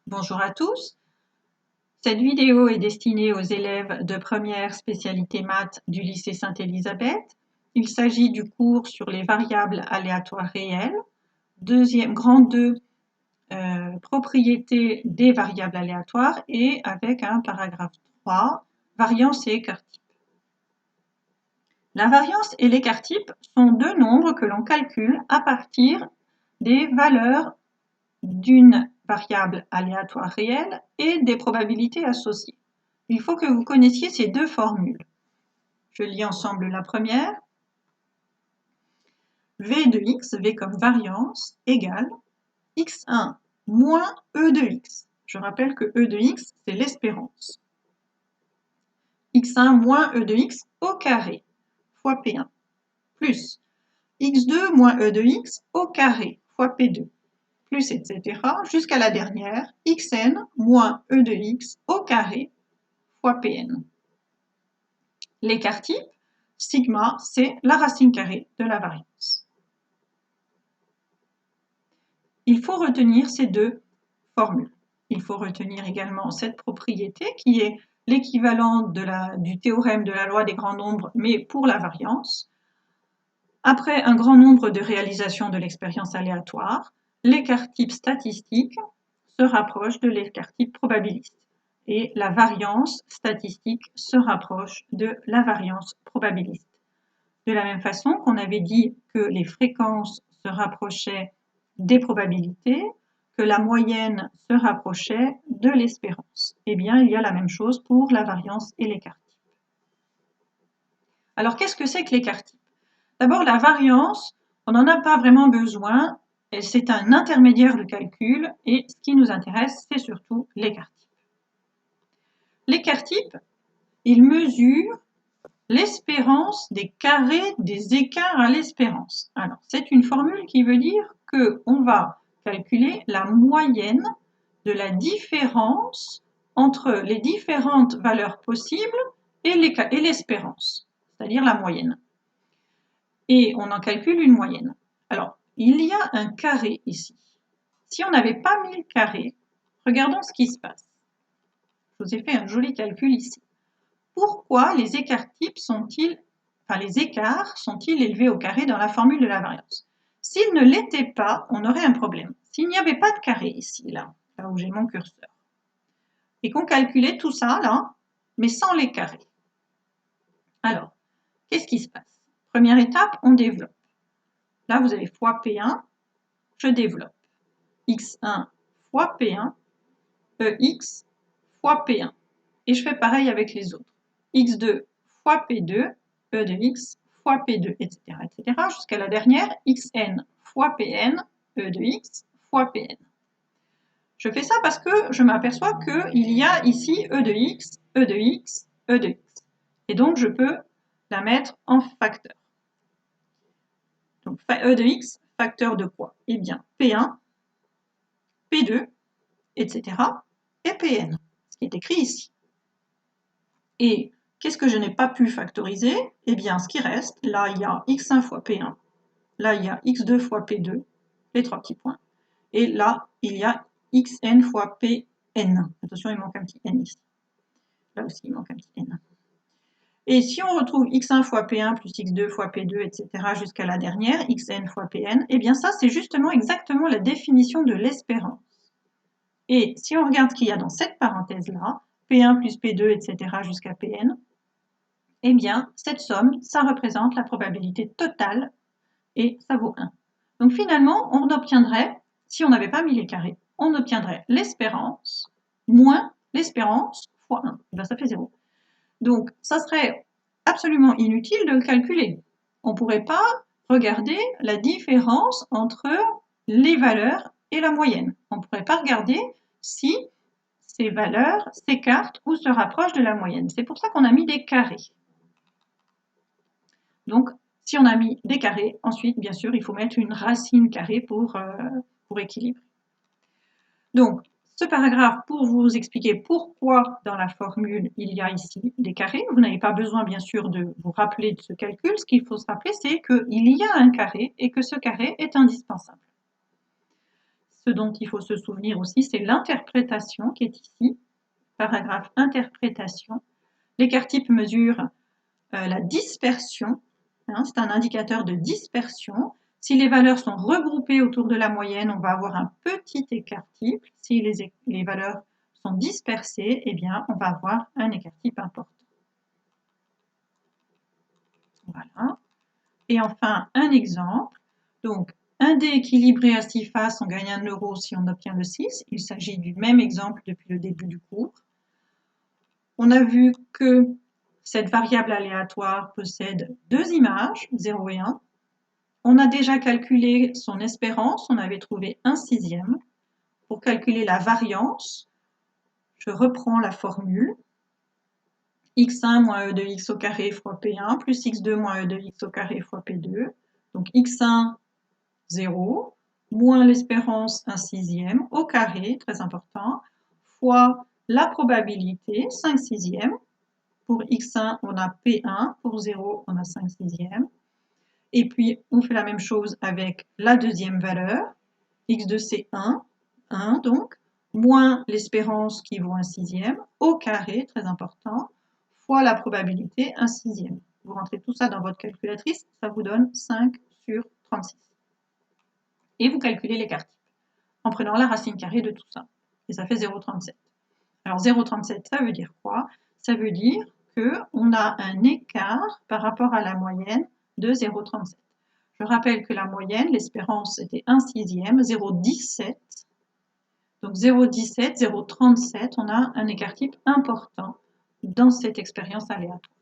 Bonjour à tous. Cette vidéo est destinée aux élèves de première spécialité maths du lycée Sainte-Élisabeth. Il s'agit du cours sur les variables aléatoires réelles. Grand 2, propriétés des variables aléatoires et avec un paragraphe 3, variance et écart-type. La variance et l'écart-type sont deux nombres que l'on calcule à partir des valeurs d'une variable aléatoire réelle et des probabilités associées. Il faut que vous connaissiez ces deux formules. Je lis ensemble la première. V de x, V comme variance, égale x1 moins e de x. Je rappelle que e de x, c'est l'espérance. x1 moins e de x au carré fois P1 plus x2 moins e de x au carré fois P2 plus etc. jusqu'à la dernière, xn moins e de x au carré fois Pn. L'écart-type, sigma, c'est la racine carrée de la variance. Il faut retenir ces deux formules. Il faut retenir également cette propriété qui est l'équivalent du théorème de la loi des grands nombres, mais pour la variance. Après un grand nombre de réalisations de l'expérience aléatoire, l'écart-type statistique se rapproche de l'écart-type probabiliste et la variance statistique se rapproche de la variance probabiliste. De la même façon qu'on avait dit que les fréquences se rapprochaient des probabilités, que la moyenne se rapprochait de l'espérance. Eh bien, il y a la même chose pour la variance et l'écart-type. Alors, qu'est-ce que c'est que l'écart-type? D'abord, la variance, on n'en a pas vraiment besoin, c'est un intermédiaire de calcul et ce qui nous intéresse, c'est surtout l'écart-type. L'écart-type, il mesure l'espérance des carrés des écarts à l'espérance. Alors, c'est une formule qui veut dire qu'on va calculer la moyenne de la différence entre les différentes valeurs possibles et l'espérance, c'est-à-dire la moyenne. Et on en calcule une moyenne. Alors, il y a un carré ici. Si on n'avait pas mis le carré, regardons ce qui se passe. Je vous ai fait un joli calcul ici. Pourquoi les écarts-types les écarts sont-ils élevés au carré dans la formule de la variance? S'ils ne l'étaient pas, on aurait un problème. S'il n'y avait pas de carré ici, là où j'ai mon curseur, et qu'on calculait tout ça, là, mais sans les carrés. Alors, qu'est-ce qui se passe? Première étape, on développe. Là, vous avez fois P1, je développe. x1 fois P1, EX fois P1. Et je fais pareil avec les autres. x2 fois P2, E de x fois P2, etc. jusqu'à la dernière, xn fois Pn, E de x fois Pn. Je fais ça parce que je m'aperçois qu'il y a ici E de x, E de x, E de x. Et donc, je peux la mettre en facteur. Donc, E de x, facteur de quoi? Eh bien, P1, P2, etc. et Pn, ce qui est écrit ici. Et qu'est-ce que je n'ai pas pu factoriser? Eh bien, ce qui reste, là, il y a x1 fois P1, là, il y a x2 fois P2, les trois petits points, et là, il y a xn fois Pn. Attention, il manque un petit n ici. Là aussi, il manque un petit n. Et si on retrouve x1 fois P1 plus x2 fois P2, etc. jusqu'à la dernière, xn fois Pn, eh bien ça, c'est justement exactement la définition de l'espérance. Et si on regarde ce qu'il y a dans cette parenthèse-là, P1 plus P2, etc. jusqu'à Pn, eh bien, cette somme, ça représente la probabilité totale et ça vaut 1. Donc finalement, on obtiendrait, si on n'avait pas mis les carrés, on obtiendrait l'espérance moins l'espérance fois 1. Et bien, ça fait 0. Donc, ça serait absolument inutile de le calculer. On ne pourrait pas regarder la différence entre les valeurs et la moyenne. On ne pourrait pas regarder si ces valeurs s'écartent ou se rapprochent de la moyenne. C'est pour ça qu'on a mis des carrés. Donc, si on a mis des carrés, ensuite, bien sûr, il faut mettre une racine carrée pour équilibrer. Donc, ce paragraphe pour vous expliquer pourquoi dans la formule il y a ici des carrés. Vous n'avez pas besoin, bien sûr, de vous rappeler de ce calcul. Ce qu'il faut se rappeler, c'est qu'il y a un carré et que ce carré est indispensable. ce dont il faut se souvenir aussi, c'est l'interprétation qui est ici, paragraphe interprétation. L'écart type mesure la dispersion, hein, c'est un indicateur de dispersion. Si les valeurs sont regroupées autour de la moyenne, on va avoir un petit écart type. Si les valeurs sont dispersées, eh bien, on va avoir un écart type important. Voilà. Et enfin, un exemple. Donc, un dé équilibré à 6 faces, on gagne 1 euro si on obtient le 6. Il s'agit du même exemple depuis le début du cours. On a vu que cette variable aléatoire possède 2 images, 0 et 1. On a déjà calculé son espérance, on avait trouvé 1/6. Pour calculer la variance, je reprends la formule. x1 moins e de x au carré fois p1 plus x2 moins e de x au carré fois p2. Donc x1, 0, moins l'espérance 1/6 au carré, très important, fois la probabilité 5/6. Pour x1, on a p1, pour 0, on a 5/6. Et puis, on fait la même chose avec la deuxième valeur. x2, c'est 1, 1 donc, moins l'espérance qui vaut 1/6 au carré, très important, fois la probabilité 1/6. Vous rentrez tout ça dans votre calculatrice, ça vous donne 5/36. Et vous calculez l'écart type en prenant la racine carrée de tout ça. Et ça fait 0,37. Alors 0,37, ça veut dire quoi? Ça veut dire qu'on a un écart par rapport à la moyenne de 0,37. Je rappelle que la moyenne, l'espérance, était 1/6, 0,17. Donc 0,17, 0,37, on a un écart type important dans cette expérience aléatoire.